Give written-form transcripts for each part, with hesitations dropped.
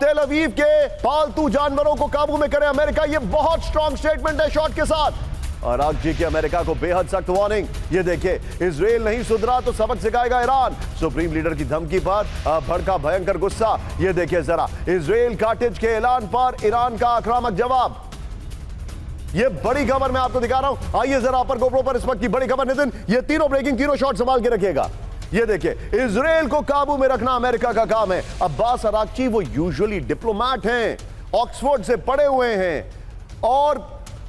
तेल अवीव के पालतू जानवरों को काबू में करे अमेरिका, यह बहुत स्ट्रॉन्ग स्टेटमेंट है शॉट के साथ। अरागची की अमेरिका को बेहद सख्त वार्निंग। ये देखिए, इजराइल नहीं सुधरा तो सबक सिखाएगा ईरान। सुप्रीम लीडर की धमकी पर भड़का भयंकर गुस्सा। ये देखिए जरा, इजराइल काटेज के ऐलान पर ईरान का आक्रामक जवाब। ये बड़ी खबर मैं आपको दिखा रहा हूं, आइए जरा अपर गोप्रो पर इस वक्त की बड़ी खबर। नितिन, ये तीनों ब्रेकिंग, तीनों शॉट संभाल के रखिएगा। ये देखिए, इजराइल को काबू में रखना अमेरिका का काम है। अब्बास अरागची वो यूजुअली डिप्लोमैट हैं, ऑक्सफोर्ड से पढ़े हुए हैं और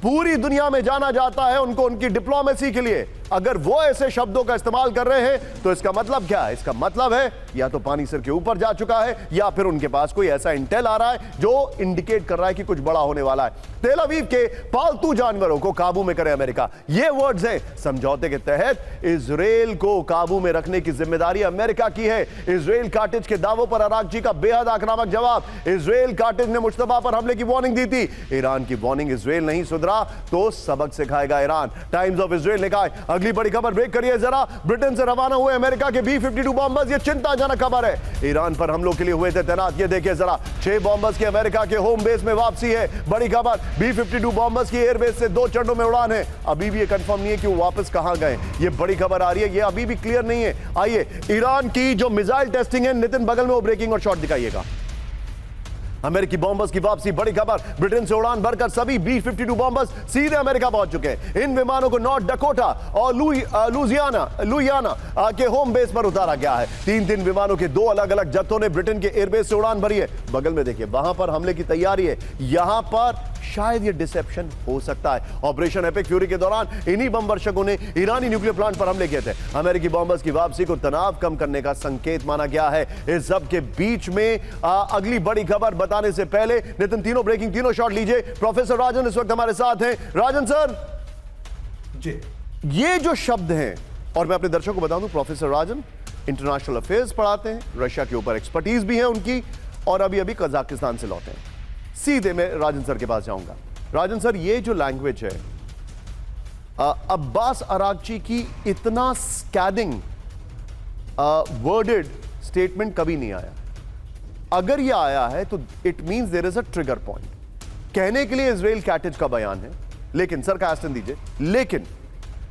पूरी दुनिया में जाना जाता है उनको उनकी डिप्लोमेसी के लिए। अगर वो ऐसे शब्दों का इस्तेमाल कर रहे हैं तो इसका मतलब क्या है? इसका मतलब है या तो पानी सिर के ऊपर जा चुका है या फिर उनके पास कोई ऐसा इंटेल आ रहा है जो इंडिकेट कर रहा है कि कुछ बड़ा होने वाला है। तेल अवीव के पालतू जानवरों को काबू में करे अमेरिका, ये वर्ड्स हैं। समझौते के तहत इजराइल को काबू में रखने की जिम्मेदारी अमेरिका की है। इजराइल काटेज के दावों पर अरागची का बेहद आक्रामक जवाब। इजराइल काटेज ने मुश्तबा पर हमले की वार्निंग दी थी। ईरान की वार्निंग, इजराइल नहीं सुधरा तो सबक सिखाएगा ईरान। टाइम्स ऑफ इजराइल ने कहा। अगली बड़ी खबर ब्रेक करिए जरा। ब्रिटेन से रवाना हुए अमेरिका के B-52 बॉम्बर्स, ये चिंताजनक खबर है। ईरान पर हमलों के लिए हुए थे तैनात। ये देखिए जरा, 6 बॉम्बर्स की अमेरिका के होम बेस में वापसी है। बड़ी खबर, B-52 बॉम्बर्स की एयरबेस से 2 चरणों में उड़ान है। अभी भी ये कंफर्म नहीं है कि वो वापस कहां गए। ये बड़ी खबर आ रही है, ये अभी भी क्लियर नहीं है। आइए, ईरान की जो मिसाइल टेस्टिंग है, नितिन बगल में वो ब्रेकिंग और शॉट दिखाइएगा। अमेरिकी बॉम्बर्स की वापसी, बड़ी खबर। ब्रिटेन से उड़ान भरकर सभी B-52 बॉम्बर्स सीधे अमेरिका पहुंच चुके हैं। इन विमानों को नॉर्थ डकोटा और लुइयाना के होम बेस पर उतारा गया है। 3 विमानों के 2 अलग अलग जत्थों ने ब्रिटेन के एयरबेस से उड़ान भरी है। बगल में देखिए, वहां पर हमले की तैयारी है। यहां पर शायद ये डिसेप्शन हो सकता है। ऑपरेशन एपिक फ्यूरी के दौरान इन्हीं बम वर्षकों ने ईरानी न्यूक्लियर प्लांट पर हमले किए थे। अमेरिकी बॉम्बर्स की वापसी को तनाव कम करने का संकेत माना गया है। इस सब के बीच में अगली बड़ी खबर बताने से पहले नितिन, तीनों ब्रेकिंग, तीनों शॉट लीजिए। प्रोफेसर राजन इस वक्त हमारे साथ हैं। राजन सर जी, ये जो शब्द हैं, और मैं अपने दर्शकों को बता दूं, प्रोफेसर राजन इंटरनेशनल अफेयर्स पढ़ाते हैं, रशिया के ऊपर एक्सपर्टीज भी है उनकी, और अभी कजाकिस्तान से लौटे हैं। सीधे मैं राजन सर के पास जाऊंगा। राजन सर, ये जो लैंग्वेज है, अब्बास अरागची की इतना स्कैदिंग वर्डेड स्टेटमेंट कभी नहीं आया। अगर ये आया है तो it means there is a trigger point. कहने के लिए इजराइल कैटेज का बयान है, लेकिन सर का एस्टन दीजिए, लेकिन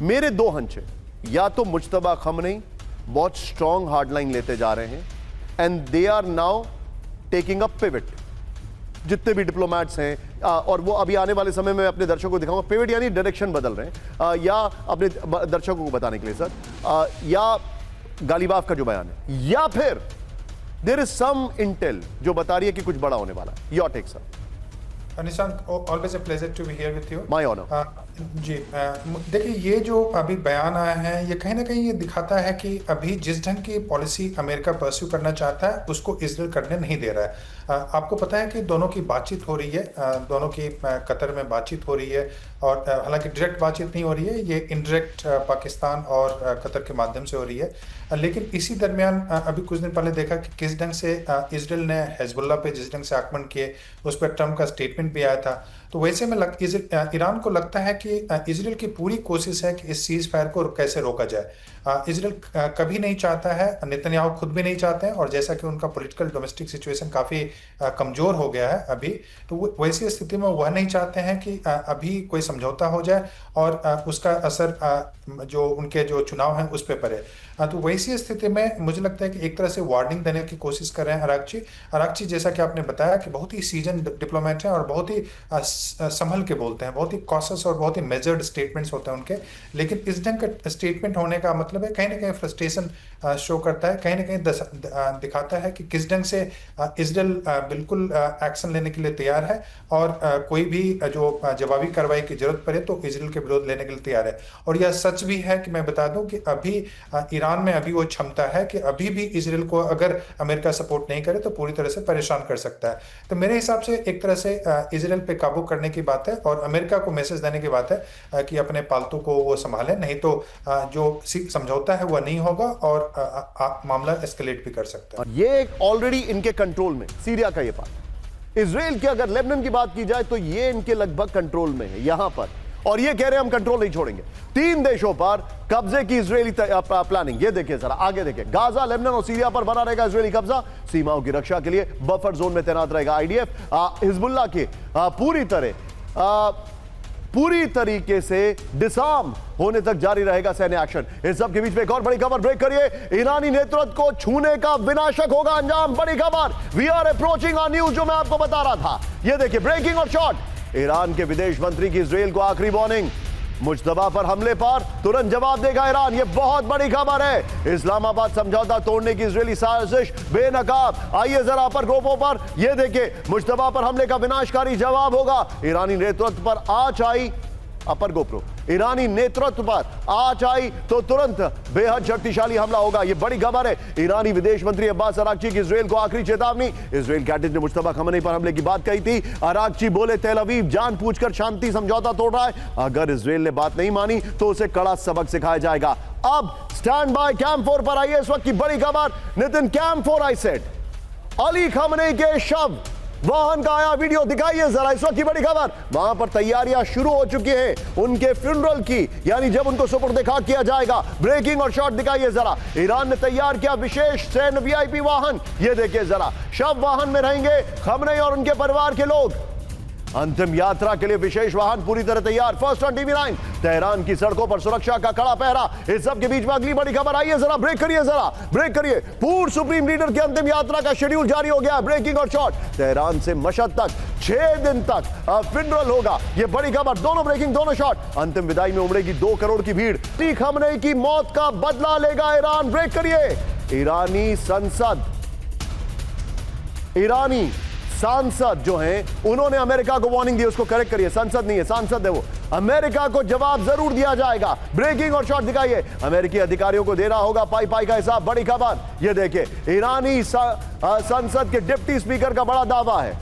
मेरे 2 हंच है। या तो मुज्तबा खमनेई बहुत स्ट्रॉन्ग हार्डलाइन लेते जा रहे हैं and they are now taking a pivot. जितने भी डिप्लोमैट्स हैं, और वो अभी आने वाले समय में अपने दर्शकों को दिखाऊंगा, पिवट यानी डायरेक्शन बदल रहे हैं, या अपने दर्शकों को बताने के लिए सर, या गालिबाफ का जो बयान है, या फिर देयर इज सम इंटेल जो बता रही है कि कुछ बड़ा होने वाला है। Your take sir. Nishant, always a pleasure to be here with you. My honour. जी, देखिए, ये जो अभी बयान आया है, ये कहीं ना कहीं ये दिखाता है कि अभी जिस ढंग की पॉलिसी अमेरिका परस्यू करना चाहता है उसको इजराइल करने नहीं दे रहा है। आपको पता है कि दोनों की बातचीत हो रही है, दोनों की कतर में बातचीत हो रही है, और हालांकि डायरेक्ट बातचीत नहीं हो रही है, ये इनडायरेक्ट पाकिस्तान और कतर के माध्यम से हो रही है। लेकिन इसी दरमियान अभी कुछ दिन पहले देखा कि किस ढंग से इजराइल ने हिजबुल्लाह पे जिस ढंग से आक्रमण किए, उस पर ट्रंप का स्टेटमेंट भी आया था। तो वैसे में ईरान को लगता है कि इजराइल की पूरी कोशिश है कि इस सीज फायर को कैसे रोका जाए। इजराइल कभी नहीं चाहता है, नेतन्याहू खुद भी नहीं चाहते हैं, और जैसा कि उनका पॉलिटिकल डोमेस्टिक सिचुएशन काफ़ी कमज़ोर हो गया है अभी, तो वैसी स्थिति में वह नहीं चाहते हैं कि अभी कोई समझौता हो जाए और उसका असर जो उनके जो चुनाव हैं उस पर पड़े। तो वैसी स्थिति में मुझे लगता है कि एक तरह से वार्निंग देने की कोशिश कर रहे हैं अरागची। जैसा कि आपने बताया कि बहुत ही सीजन डिप्लोमेट हैं और बहुत ही संभल के बोलते हैं, बहुत ही कॉशस और बहुत ही मेजर्ड स्टेटमेंट्स होते हैं उनके। लेकिन इस ढंग का स्टेटमेंट होने का मतलब है कहीं ना कहीं फ्रस्ट्रेशन शो करता है, कहीं ना कहीं दिखाता है कि किस ढंग से इजराइल बिल्कुल एक्शन लेने के लिए तैयार है, और कोई भी जो जवाबी कार्रवाई की जरूरत पड़े तो इजराइल के विरोध लेने के लिए तैयार है। और यह सच भी है कि मैं बता दूं कि अभी ईरान में अभी वो क्षमता है कि अभी भी इजराइल को अगर अमेरिका सपोर्ट नहीं करे तो पूरी तरह से परेशान कर सकता है। तो मेरे हिसाब से एक तरह से इजराइल पे काबू करने की बात है, और अमेरिका को मैसेज देने की बात है कि अपने पालतू को वो संभाले, नहीं तो जो समझौता है वह नहीं होगा और मामला एस्केलेट भी कर सकता है। ये ऑलरेडी इनके कंट्रोल में, सीरिया का ये पार्ट। इजराइल की अगर लेबनान की बात की जाए तो ये इनके लगभग कंट्रोल में है यहां पर, और ये कह रहे हैं हम कंट्रोल नहीं छोड़ेंगे। 3 देशों पर कब्जे की इजरायली प्लानिंग, ये देखिए जरा आगे देखिए। गाजा, लेबनान और सीरिया पर बना रहेगा इजरायली कब्जा। सीमाओं की रक्षा के लिए बफर जोन में तैनात रहेगा आईडीएफ। हिजबुल्लाह के पूरी तरीके से डिसआर्म होने तक जारी रहेगा सैन्य एक्शन। इस सब के बीच में एक और बड़ी खबर, ब्रेक करिए। ईरानी नेतृत्व को छूने का विनाशक होगा अंजाम। बड़ी खबर, we are approaching on news, जो मैं आपको बता रहा था। ये देखिए ब्रेकिंग और शॉट। ईरान के विदेश मंत्री की इजराइल को आखिरी वार्निंग, मुश्तबा पर हमले पर तुरंत जवाब देगा ईरान। यह बहुत बड़ी खबर है। इस्लामाबाद समझौता तोड़ने की इजरायली साजिश बेनकाब। आइए जरा अपर ग्रुपों पर यह देखिए, मुश्तबा पर हमले का विनाशकारी जवाब होगा। ईरानी नेतृत्व पर आंच आई, अपर गोप्रो, ईरानी नेतृत्व पर आंच आई तो तुरंत बेहद शक्तिशाली हमला होगा। यह बड़ी खबर है। ईरानी विदेश मंत्री अब्बास अरागची की इजराइल को आखिरी चेतावनी। इजराइल कैबिनेट ने मुश्तबा खमेनी पर हमले की बात कही थी। अरागची बोले तेल अवीव जानबूझकर शांति समझौता तोड़ रहा है। अगर इजराइल ने बात नहीं मानी तो उसे कड़ा सबक सिखाया जाएगा। अब स्टैंड बाय कैंप 4 पर आइए इस वक्त की बड़ी खबर। Nitin, camp 4 I said, Ali Khamenei के शव वाहन का आया वीडियो, दिखाइए जरा इस वक्त की बड़ी खबर। वहां पर तैयारियां शुरू हो चुकी हैं उनके फ्यूनरल की, यानी जब उनको सुपुर्द खाक किया जाएगा। ब्रेकिंग और शॉट दिखाइए जरा। ईरान ने तैयार किया विशेष सैन्य वीआईपी वाहन, ये देखिए जरा। शव वाहन में रहेंगे खमेनी और उनके परिवार के लोग। अंतिम यात्रा के लिए विशेष वाहन पूरी तरह तैयार। फर्स्ट ऑन टीवी9, तेहरान की सड़कों पर सुरक्षा का कड़ा पहरा। इस सब के बीच में अगली बड़ी खबर, आइए जरा ब्रेक करिए, जरा ब्रेक करिए। पूर्व सुप्रीम लीडर की अंतिम यात्रा का शेड्यूल जारी हो गया। ब्रेकिंग और शॉट, तेहरान से मशहद तक 6 दिन तक फ्यूनरल होगा। यह बड़ी खबर, दोनों ब्रेकिंग दोनों शॉट। अंतिम विदाई में उमड़ेगी 2 करोड़ की भीड़। खमेनी की मौत का बदला लेगा ईरान। ब्रेक करिए। ईरानी सांसद जो हैं उन्होंने अमेरिका को वार्निंग दी। उसको करेक्ट करिए, संसद नहीं है, सांसद है वो। अमेरिका को जवाब जरूर दिया जाएगा। ब्रेकिंग और शॉट दिखाइए। अमेरिकी अधिकारियों को देना होगा पाई पाई का हिसाब। बड़ी खबर, ये देखिए ईरानी संसद के डिप्टी स्पीकर का बड़ा दावा है।